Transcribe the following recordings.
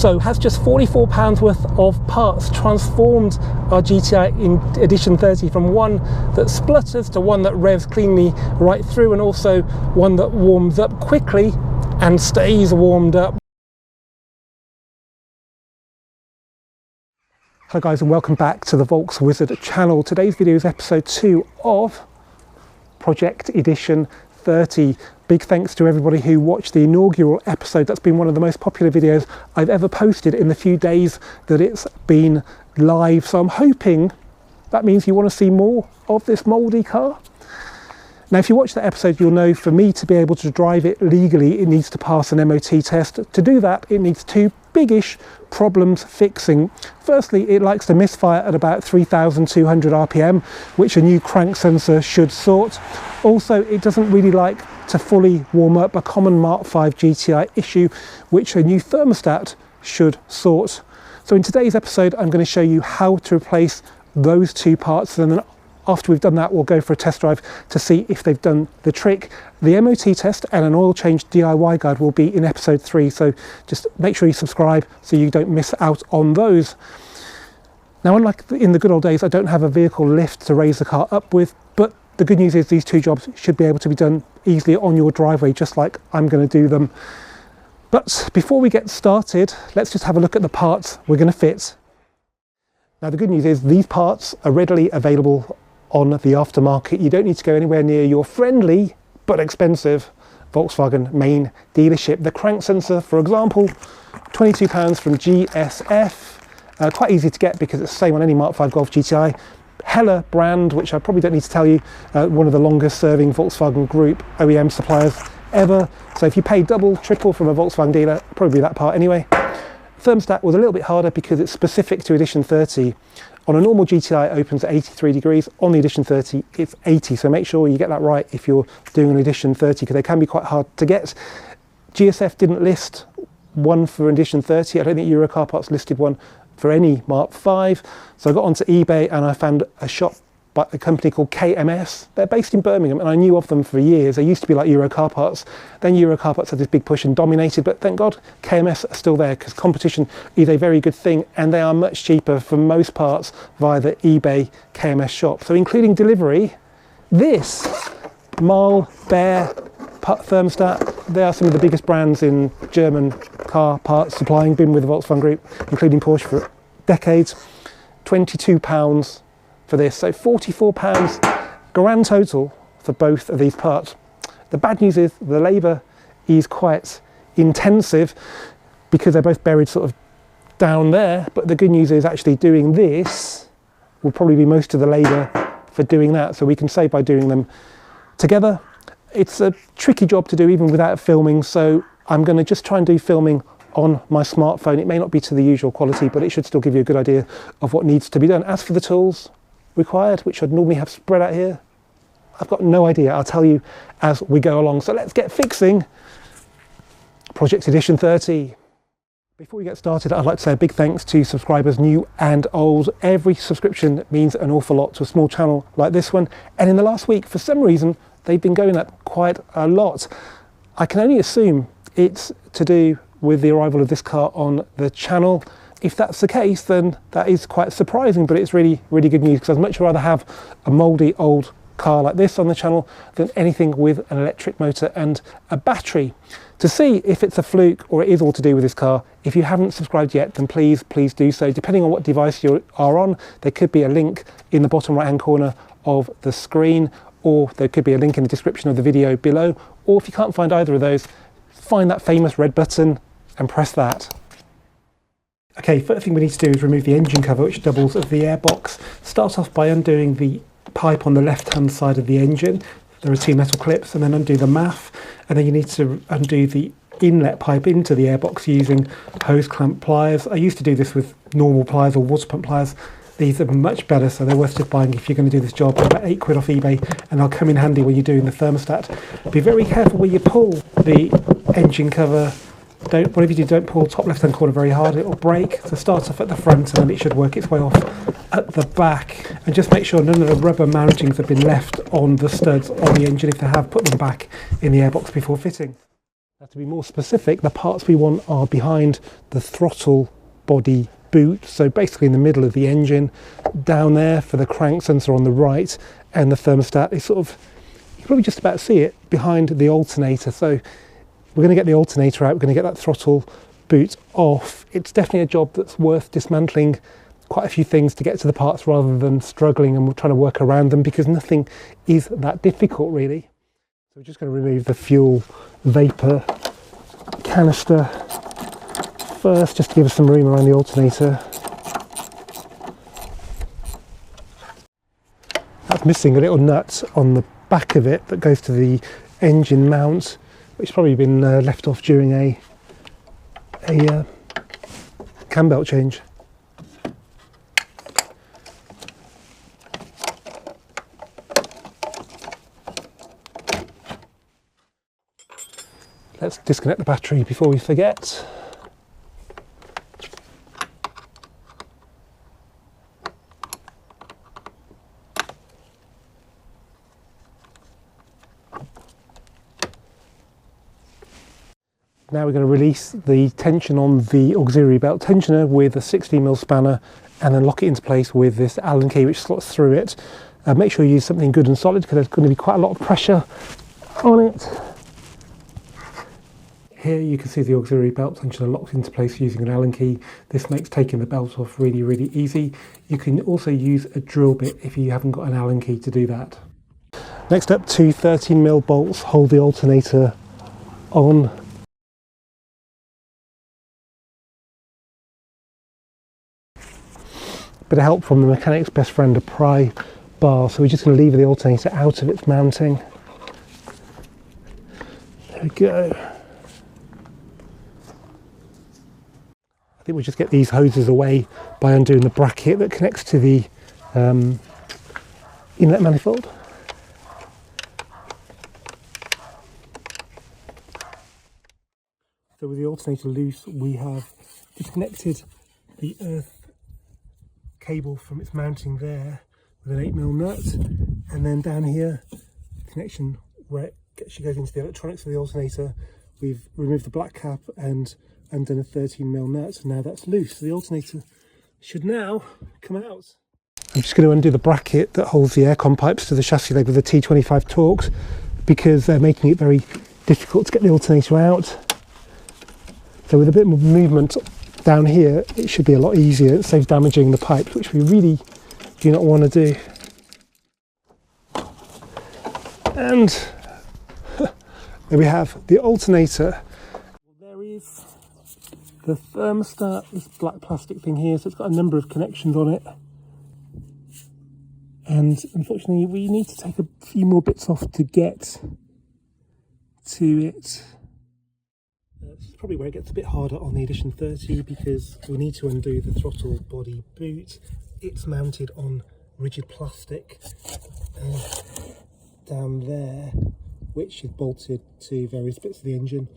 So has just £44 worth of parts transformed our GTI in edition 30 from one that splutters to one that revs cleanly right through, and also one that warms up quickly and stays warmed up. Hello guys, and welcome back to the VolksWizard channel. Today's video is episode 2 of Project Edition 30. Big thanks to everybody who watched the inaugural episode. That's been one of the most popular videos I've ever posted in the few days that it's been live. So I'm hoping that means you want to see more of this mouldy car. Now, if you watch that episode, you'll know for me to be able to drive it legally, it needs to pass an MOT test. To do that, it needs two biggish problems fixing. Firstly, it likes to misfire at about 3,200 RPM, which a new crank sensor should sort. Also, it doesn't really like to fully warm up, a common Mark 5 GTI issue, which a new thermostat should sort. So in today's episode, I'm going to show you how to replace those two parts, and then after we've done that, we'll go for a test drive to see if they've done the trick. The MOT test and an oil change DIY guide will be in episode 3, so just make sure you subscribe so you don't miss out on those. Now, unlike in the good old days, I don't have a vehicle lift to raise the car up with, but the good news is these two jobs should be able to be done easily on your driveway, just like I'm going to do them. But before we get started, let's just have a look at the parts we're going to fit. Now, the good news is these parts are readily available on the aftermarket. You don't need to go anywhere near your friendly but expensive Volkswagen main dealership. The crank sensor, for example, £22 from GSF. Quite easy to get because it's the same on any Mark 5 Golf GTI. Hella brand, which I probably don't need to tell you, one of the longest serving Volkswagen Group OEM suppliers ever. So if you pay double, triple from a Volkswagen dealer, probably that part anyway. Thermostat was a little bit harder because it's specific to edition 30. On a normal GTI, it opens at 83 degrees. On the edition 30, it's 80. So make sure you get that right if you're doing an edition 30, because they can be quite hard to get. GSF didn't list one for edition 30. I don't think Euro Car Parts listed one for any Mark 5. So I got onto eBay and I found a shop by a company called KMS. They're based in Birmingham, and I knew of them for years. They used to be like Euro Car Parts. Then Euro Car Parts had this big push and dominated, but thank God KMS are still there, because competition is a very good thing, and they are much cheaper for most parts via the eBay KMS shop. So including delivery, this Mal Bear thermostat, they are some of the biggest brands in German car parts supplying, been with the Volkswagen Group, including Porsche for decades. £22 for this, so £44 grand total for both of these parts. The bad news is the labour is quite intensive because they're both buried sort of down there, but the good news is actually doing this will probably be most of the labour for doing that, so we can save by doing them together. It's a tricky job to do even without filming, so I'm going to just try and do filming on my smartphone. It may not be to the usual quality, but it should still give you a good idea of what needs to be done. As for the tools required, which I'd normally have spread out here, I've got no idea. I'll tell you as we go along. So let's get fixing Project Edition 30. Before we get started, I'd like to say a big thanks to subscribers new and old. Every subscription means an awful lot to a small channel like this one, and in the last week, for some reason, they've been going up quite a lot. I can only assume it's to do with the arrival of this car on the channel. If that's the case, then that is quite surprising, but it's really, really good news, because I'd much rather have a mouldy old car like this on the channel than anything with an electric motor and a battery. To see if it's a fluke or it is all to do with this car, if you haven't subscribed yet, then please do so. Depending on what device you are on, there could be a link in the bottom right hand corner of the screen, or there could be a link in the description of the video below, or if you can't find either of those, find that famous red button and press that. Okay, first thing we need to do is remove the engine cover, which doubles as the airbox. Start off by undoing the pipe on the left hand side of the engine. There are two metal clips, and then undo the MAF, and then you need to undo the inlet pipe into the airbox using hose clamp pliers. I used to do this with normal pliers or water pump pliers. These are much better, so they're worth just buying if you're going to do this job. They're about £8 off eBay, and they'll come in handy when you're doing the thermostat. Be very careful when you pull the engine cover. Whatever you do, don't pull top left hand corner very hard, it'll break. So start off at the front, and then it should work its way off at the back. And just make sure none of the rubber mountings have been left on the studs on the engine. If they have, put them back in the airbox before fitting. Now, to be more specific, the parts we want are behind the throttle body boot, so basically in the middle of the engine, down there for the crank sensor on the right, and the thermostat is sort of, you can probably just about see it behind the alternator. So we're going to get the alternator out, we're going to get that throttle boot off. It's definitely a job that's worth dismantling quite a few things to get to the parts rather than struggling and we're trying to work around them, because nothing is that difficult really. So we're just going to remove the fuel vapor canister first, just to give us some room around the alternator. That's missing a little nut on the back of it that goes to the engine mount, which has probably been left off during a cam belt change. Let's disconnect the battery before we forget. Now we're going to release the tension on the auxiliary belt tensioner with a 16mm spanner and then lock it into place with this Allen key which slots through it. Make sure you use something good and solid because there's going to be quite a lot of pressure on it. Here you can see the auxiliary belt tensioner locked into place using an Allen key. This makes taking the belt off really, really easy. You can also use a drill bit if you haven't got an Allen key to do that. Next up, two 13mm bolts hold the alternator on. Bit of help from the mechanic's best friend, a pry bar. So we're just going to lever the alternator out of its mounting. There we go. I think we'll just get these hoses away by undoing the bracket that connects to the inlet manifold. So with the alternator loose, we have disconnected the earth cable from its mounting there with an 8mm nut, and then down here, connection where it actually goes into the electronics of the alternator, we've removed the black cap and undone a 13mm nut, and now that's loose. So the alternator should now come out. I'm just going to undo the bracket that holds the aircon pipes to the chassis leg with the T25 Torx, because they're making it very difficult to get the alternator out. So with a bit more movement down here, it should be a lot easier. It saves damaging the pipes, which we really do not want to do. And there we have the alternator. There is the thermostat, this black plastic thing here, so it's got a number of connections on it. And unfortunately, we need to take a few more bits off to get to it. This is probably where it gets a bit harder on the Edition 30, because we need to undo the throttle body boot. It's mounted on rigid plastic down there, which is bolted to various bits of the engine.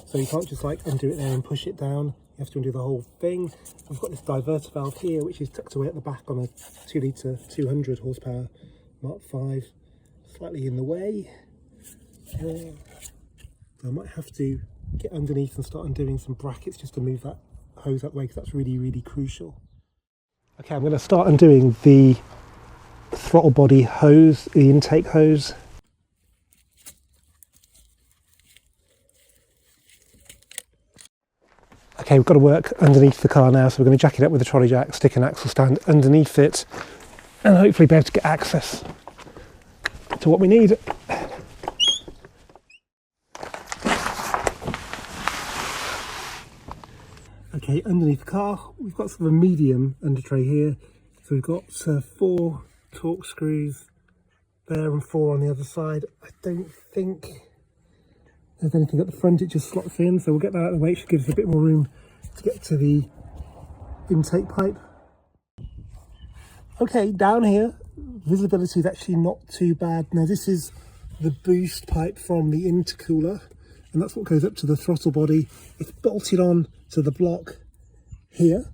So you can't just like undo it there and push it down. You have to undo the whole thing. We've got this diverter valve here, which is tucked away at the back on a 2 litre 200 horsepower Mark 5, slightly in the way. I might have to get underneath and start undoing some brackets just to move that hose that way, because that's really, really crucial. Okay, I'm going to start undoing the throttle body hose, the intake hose. Okay, we've got to work underneath the car now, so we're going to jack it up with a trolley jack, stick an axle stand underneath it, and hopefully be able to get access to what we need. Okay, underneath the car, we've got sort of a medium under tray here. So we've got 4 Torx screws there and 4 on the other side. I don't think there's anything at the front, it just slots in. So we'll get that out of the way. It should give us a bit more room to get to the intake pipe. Okay, down here, visibility is actually not too bad. Now this is the boost pipe from the intercooler, and that's what goes up to the throttle body. It's bolted on to the block here,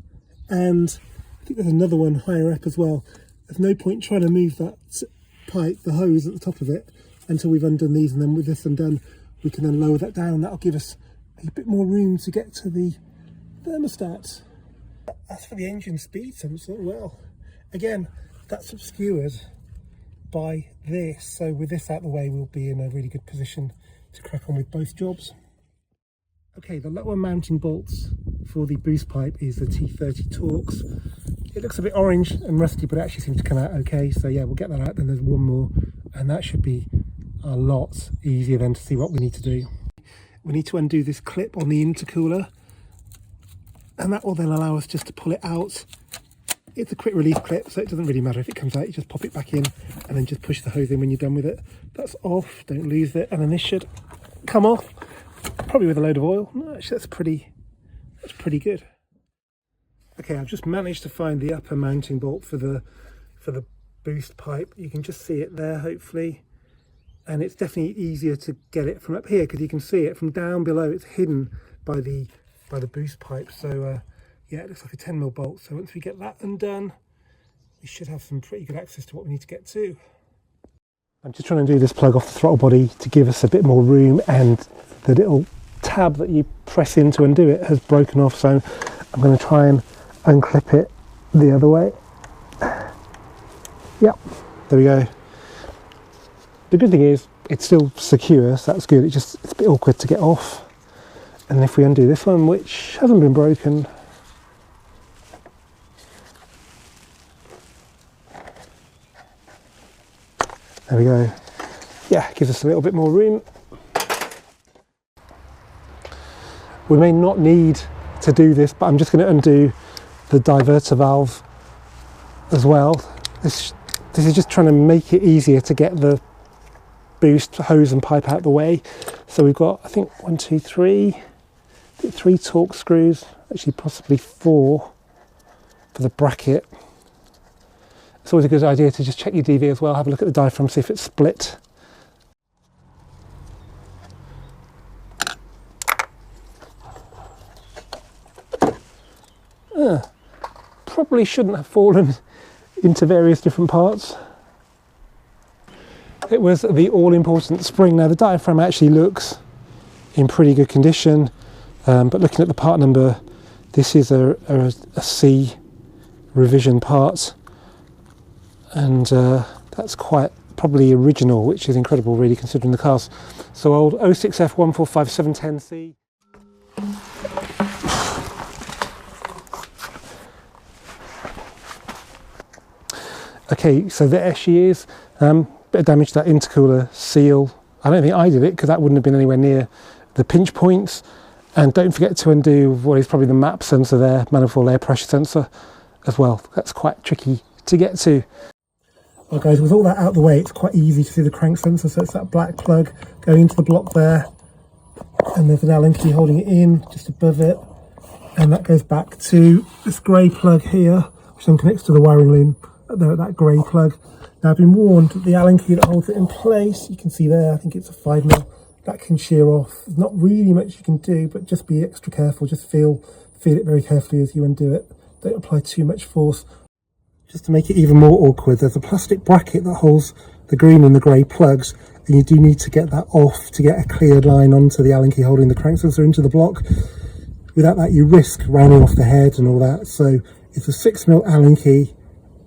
and I think there's another one higher up as well. There's no point trying to move that pipe, the hose at the top of it, until we've undone these, and then with this undone, we can then lower that down. That'll give us a bit more room to get to the thermostat. As for the engine speed sensor, well, again, that's obscured by this. So with this out of the way, we'll be in a really good position to crack on with both jobs. Okay, the lower mounting bolts for the boost pipe is the T30 Torx. It looks a bit orange and rusty, but it actually seems to come out okay. So yeah, we'll get that out. Then there's one more, and that should be a lot easier then to see what we need to do. We need to undo this clip on the intercooler, and that will then allow us just to pull it out. It's a quick release clip, so it doesn't really matter if it comes out. You just pop it back in and then just push the hose in when you're done with it. That's off, don't lose it, and then this should come off, probably with a load of oil. No, actually that's pretty good. Okay, I've just managed to find the upper mounting bolt for the boost pipe. You can just see it there, hopefully, and it's definitely easier to get it from up here because you can see it from down below. It's hidden by the boost pipe. So yeah, it looks like a 10mm bolt. So once we get that undone, we should have some pretty good access to what we need to get to. I'm just trying to do this plug off the throttle body to give us a bit more room, and the little tab that you press in to undo it has broken off, so I'm going to try and unclip it the other way. Yep, there we go. The good thing is it's still secure, so that's good. It's a bit awkward to get off. And if we undo this one, which hasn't been broken, there we go. Yeah, gives us a little bit more room. We may not need to do this, but I'm just going to undo the diverter valve as well. This is just trying to make it easier to get the boost hose and pipe out the way. So we've got, I think, 1, 2, 3, 3 Torx screws, actually possibly 4 for the bracket. It's always a good idea to just check your DV as well, have a look at the diaphragm, see if it's split. Probably shouldn't have fallen into various different parts. It was the all-important spring. Now the diaphragm actually looks in pretty good condition, but looking at the part number, this is a C revision part, and that's quite probably original, which is incredible really considering the cars. So old 06F145710C. Okay, so there she is. Bit of damage to that intercooler seal. I don't think I did it because that wouldn't have been anywhere near the pinch points. And don't forget to undo what is probably the MAP sensor there, manifold air pressure sensor as well. That's quite tricky to get to. Well guys, with all that out of the way, it's quite easy to see the crank sensor. So it's that black plug going into the block there, and there's an Allen key holding it in just above it, and that goes back to this grey plug here, which then connects to the wiring loom there at that grey plug. Now I've been warned that the Allen key that holds it in place, you can see there, I think it's a 5mm, that can shear off. There's not really much you can do, but just be extra careful. Just feel it very carefully as you undo it. Don't apply too much force. Just to make it even more awkward, there's a plastic bracket that holds the green and the grey plugs, and you do need to get that off to get a cleared line onto the Allen key holding the crank sensor into the block. Without that, you risk rounding off the head and all that. So it's a 6mm Allen key,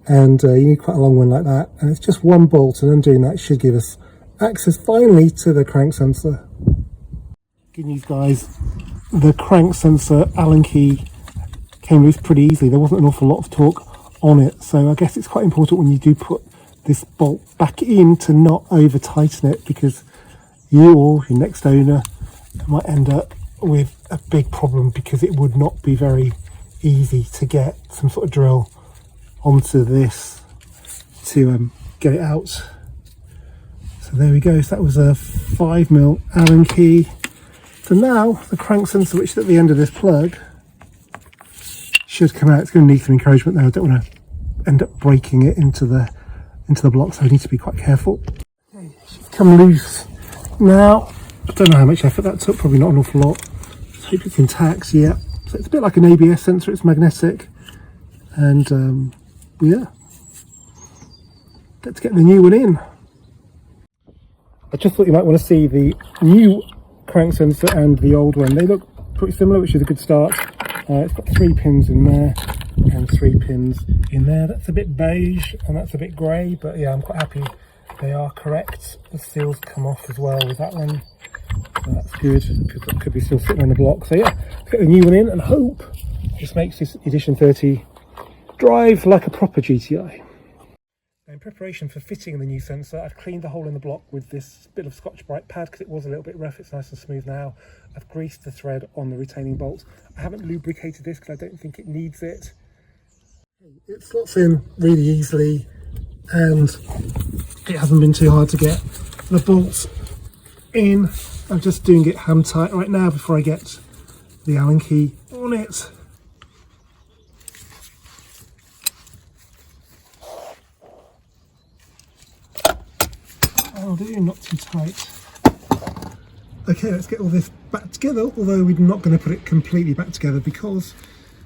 and you need quite a long one like that, and it's just one bolt, and undoing that should give us access finally to the crank sensor. Good news guys, the crank sensor Allen key came loose pretty easily. There wasn't an awful lot of torque on it, so I guess it's quite important when you do put this bolt back in to not over tighten it, because you or your next owner might end up with a big problem, because it would not be very easy to get some sort of drill onto this to get it out. So there we go. So that was a 5mm Allen key. So now the crank sensor, which is at the end of this plug, should come out. It's going to need some encouragement there. I don't want to end up breaking it into the block, so I need to be quite careful. Okay, she's come loose now. I don't know how much effort that took. Probably not an awful lot. Just hope it's intact. Yeah. So it's a bit like an ABS sensor. It's magnetic, and yeah, let's get the new one in. I just thought you might want to see the new crank sensor and the old one. They look pretty similar, which is a good start. It's got 3 pins in there and 3 pins in there. That's a bit beige and that's a bit grey, but yeah, I'm quite happy they are correct. The seals come off as well with that one, so that's good, because that could be still sitting on the block. So yeah, let's get the new one in and hope this makes this Edition 30 drive like a proper GTI. In preparation for fitting the new sensor, I've cleaned the hole in the block with this bit of Scotch-Brite pad because it was a little bit rough. It's nice and smooth now. I've greased the thread on the retaining bolts. I haven't lubricated this because I don't think it needs it. It slots in really easily and it hasn't been too hard to get the bolts in. I'm just doing it hand tight right now before I get the Allen key on it. I'll do, not too tight. Okay, let's get all this back together, although we're not going to put it completely back together because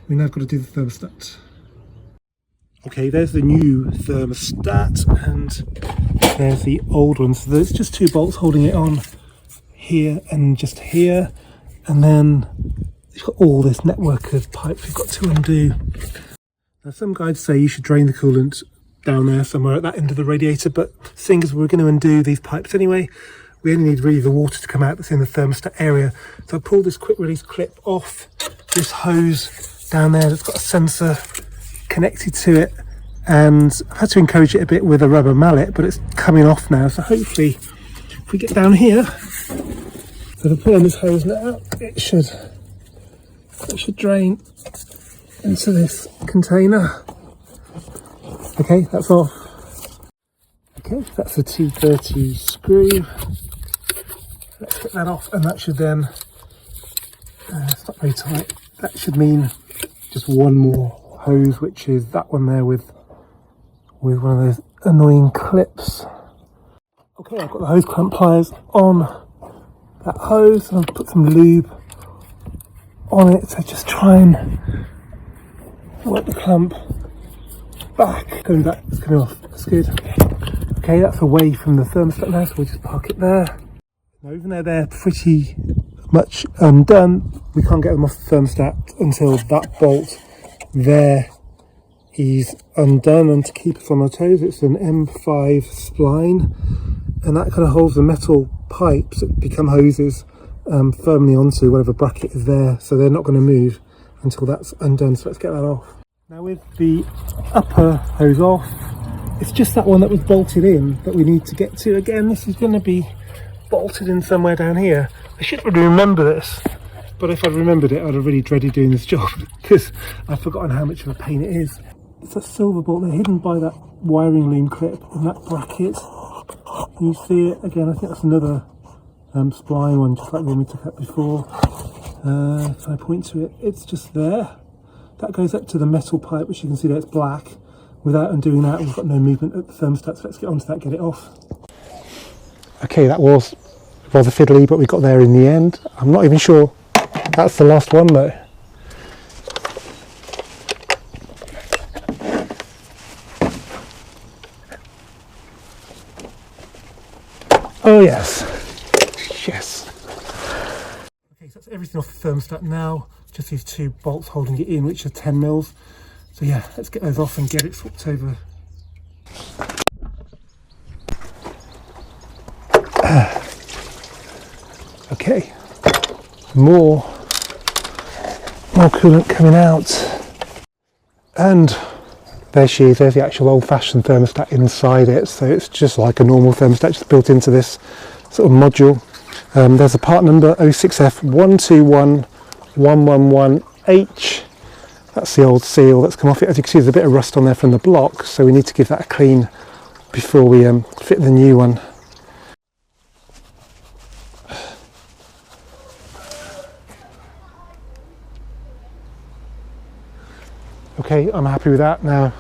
we now got to do the thermostat. Okay, there's the new thermostat and there's the old one. So there's just 2 bolts holding it on here and just here, and then it's got all this network of pipes we've got to undo. Now some guides say you should drain the coolant down there somewhere at that end of the radiator, but seeing as we're going to undo these pipes anyway, we only need really the water to come out that's in the thermostat area. So I pulled this quick release clip off this hose down there that's got a sensor connected to it, and I've had to encourage it a bit with a rubber mallet, but it's coming off now. So hopefully if we get down here, so if I pull on this hose now, it should drain into this container. Okay, that's off. Okay, that's the T30 screw. Let's get that off, and that should then, it's not very tight, that should mean just one more hose, which is that one there with one of those annoying clips. Okay, I've got the hose clamp pliers on that hose, and I've put some lube on it to just try and work the clamp back. Going back, it's coming off, that's good. Okay, that's away from the thermostat now, so we'll just park it there. Now even though they're pretty much undone, we can't get them off the thermostat until that bolt there is undone. And to keep us on our toes, it's an M5 spline, and that kind of holds the metal pipes that become hoses firmly onto whatever bracket is there, so they're not going to move until that's undone. So let's get that off. Now with the upper hose off, it's just that one that was bolted in that we need to get to. Again, this is going to be bolted in somewhere down here. I should really remember this, but if I'd remembered it, I'd have really dreaded doing this job because I've forgotten how much of a pain it is. It's a silver bolt. They're hidden by that wiring loom clip in that bracket. Can you see it? Again, I think that's another spline one, just like the one we took out before. Can I point to it? It's just there. That goes up to the metal pipe, which you can see there, it's black. Without undoing that, we've got no movement at the thermostat, so let's get onto that, get it off. Okay, that was rather fiddly, but we got there in the end. I'm not even sure that's the last one though. Oh yes, yes. Okay, so that's everything off the thermostat now. Just these 2 bolts holding it in, which are 10 mils. So yeah, let's get those off and get it swapped over. Okay, more coolant coming out, and there she is. There's the actual old-fashioned thermostat inside it, so it's just like a normal thermostat, just built into this sort of module. There's a part number 06F121111H. That's the old seal that's come off it. As you can see, there's a bit of rust on there from the block, so we need to give that a clean before we fit the new one. Okay, I'm happy with that. Now,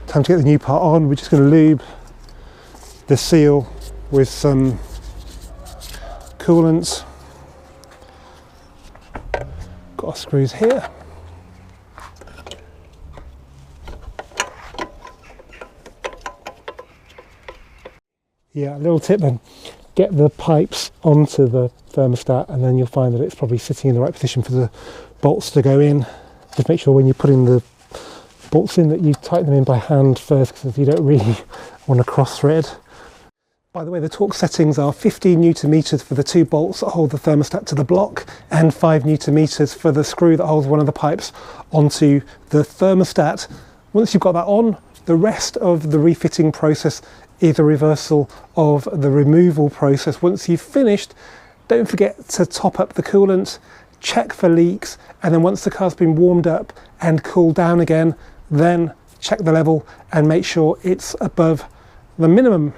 time to get the new part on. We're just going to lube the seal with some coolant. Got our screws here. Yeah, a little tip then. get the pipes onto the thermostat, and then you'll find that it's probably sitting in the right position for the bolts to go in. Just make sure when you're putting the bolts in that you tighten them in by hand first, because you don't really want to cross thread. By the way, the torque settings are 15 Newton meters for the 2 bolts that hold the thermostat to the block, and 5 Newton meters for the screw that holds one of the pipes onto the thermostat. Once you've got that on, the rest of the refitting process is a reversal of the removal process. Once you've finished, don't forget to top up the coolant, check for leaks, and then once the car's been warmed up and cooled down again, then check the level and make sure it's above the minimum.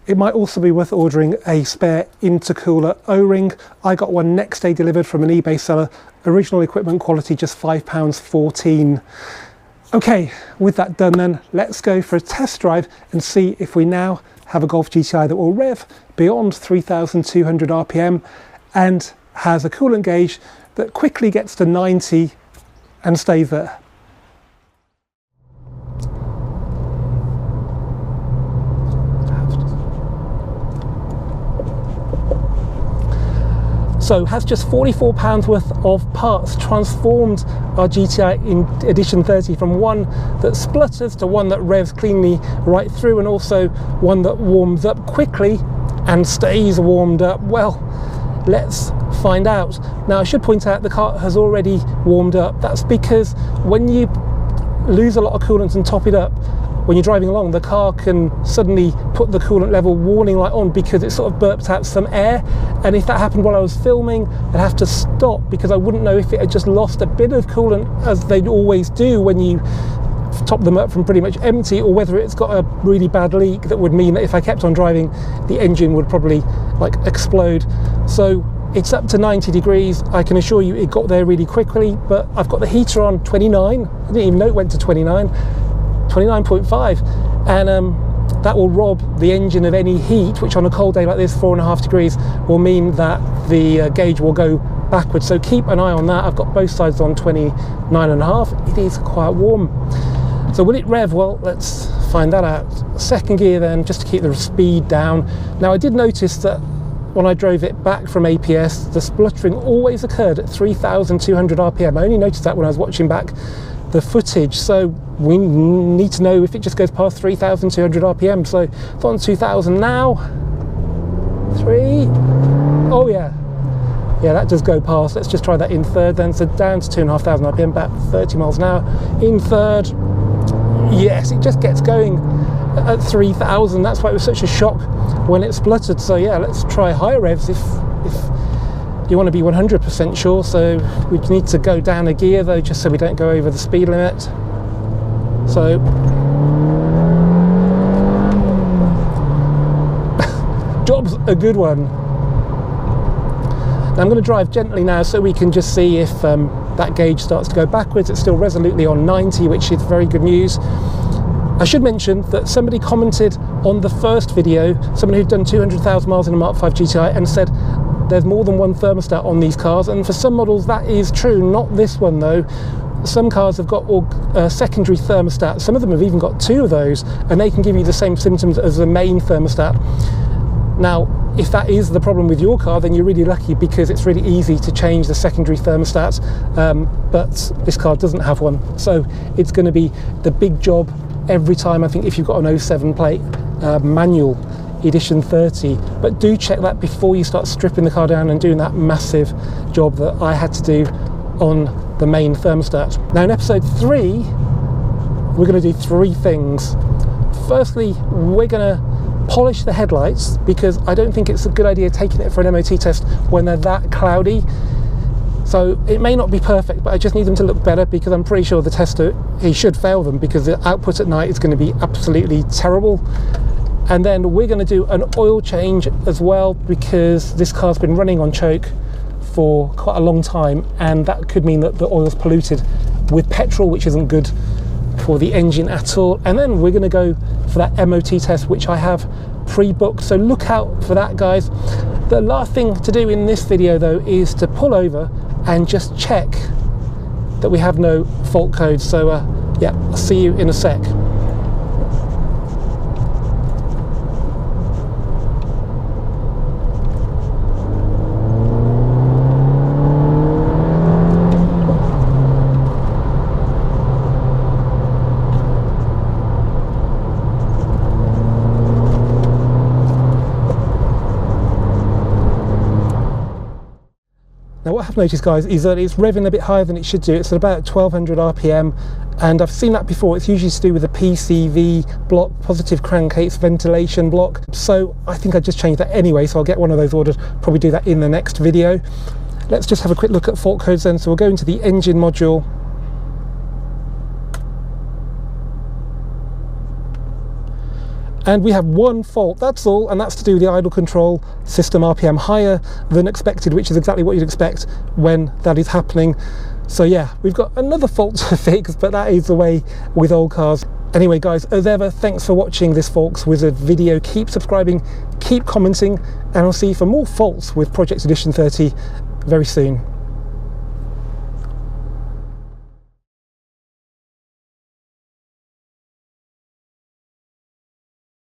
It might also be worth ordering a spare intercooler O-ring. I got one next day delivered from an eBay seller. Original equipment quality, just £5.14. Okay, with that done then, let's go for a test drive and see if we now have a Golf GTI that will rev beyond 3,200 RPM and has a coolant gauge that quickly gets to 90 and stays there. So has just £44 worth of parts transformed our GTI in Edition 30 from one that splutters to one that revs cleanly right through, and also one that warms up quickly and stays warmed up. Well, let's find out. Now, I should point out the car has already warmed up. That's because when you lose a lot of coolant and top it up, when you're driving along, the car can suddenly put the coolant level warning light on because it sort of burped out some air. And if that happened while I was filming, I'd have to stop because I wouldn't know if it had just lost a bit of coolant, as they always do when you top them up from pretty much empty, or whether it's got a really bad leak that would mean that if I kept on driving, the engine would probably like explode. So it's up to 90 degrees. I can assure you it got there really quickly, but I've got the heater on 29. I didn't even know it went to 29.5, and that will rob the engine of any heat, which on a cold day like this, 4.5 degrees, will mean that the gauge will go backwards. So keep an eye on that. I've got both sides on 29.5. It is quite warm. So will it rev? Well, let's find that out. Second gear then, just to keep the speed down. Now, I did notice that when I drove it back from APS, the spluttering always occurred at 3,200 RPM. I only noticed that when I was watching back the footage, so we need to know if it just goes past 3,200 RPM. So it's on 2,000 now. 3. Oh yeah, that does go past. Let's just try that in third then. So down to 2,500 RPM, about 30 miles an hour. In third, yes, it just gets going at 3,000. That's why it was such a shock when it spluttered. So yeah, let's try higher revs if you want to be 100% sure. So we need to go down a gear though, just so we don't go over the speed limit. So job's a good one. Now I'm going to drive gently now so we can just see if that gauge starts to go backwards. It's still resolutely on 90, which is very good news. I should mention that somebody commented on the first video, someone who'd done 200,000 miles in a Mark 5 GTI, and said there's more than one thermostat on these cars, and for some models that is true. Not this one though. Some cars have got secondary thermostats. Some of them have even got 2 of those, and they can give you the same symptoms as the main thermostat. Now, if that is the problem with your car, then you're really lucky, because it's really easy to change the secondary thermostat, but this car doesn't have one. So it's going to be the big job every time, I think, if you've got an 07 plate manual Edition 30. But do check that before you start stripping the car down and doing that massive job that I had to do on the main thermostat. Now in episode 3, we're going to do 3 things. Firstly, we're going to polish the headlights, because I don't think it's a good idea taking it for an MOT test when they're that cloudy. So it may not be perfect, but I just need them to look better, because I'm pretty sure the tester, he should fail them, because the output at night is going to be absolutely terrible. And then we're going to do an oil change as well, because this car's been running on choke for quite a long time, and that could mean that the oil's polluted with petrol, which isn't good for the engine at all. And then we're going to go for that MOT test, which I have pre-booked, so look out for that, guys. The last thing to do in this video though is to pull over and just check that we have no fault codes. So yeah, I'll see you in a sec. I have noticed, guys, is that it's revving a bit higher than it should do. It's at about 1200 RPM, and I've seen that before. It's usually to do with the PCV block, positive crankcase ventilation block. So I think I just changed that anyway, so I'll get one of those ordered, probably do that in the next video. Let's just have a quick look at fault codes then. So we'll go into the engine module. And we have one fault, that's all, and that's to do with the idle control system RPM higher than expected, which is exactly what you'd expect when that is happening. So yeah, we've got another fault to fix, but that is the way with old cars. Anyway, guys, as ever, thanks for watching this VolksWizard video. Keep subscribing, keep commenting, and I'll see you for more faults with Project Edition 30 very soon.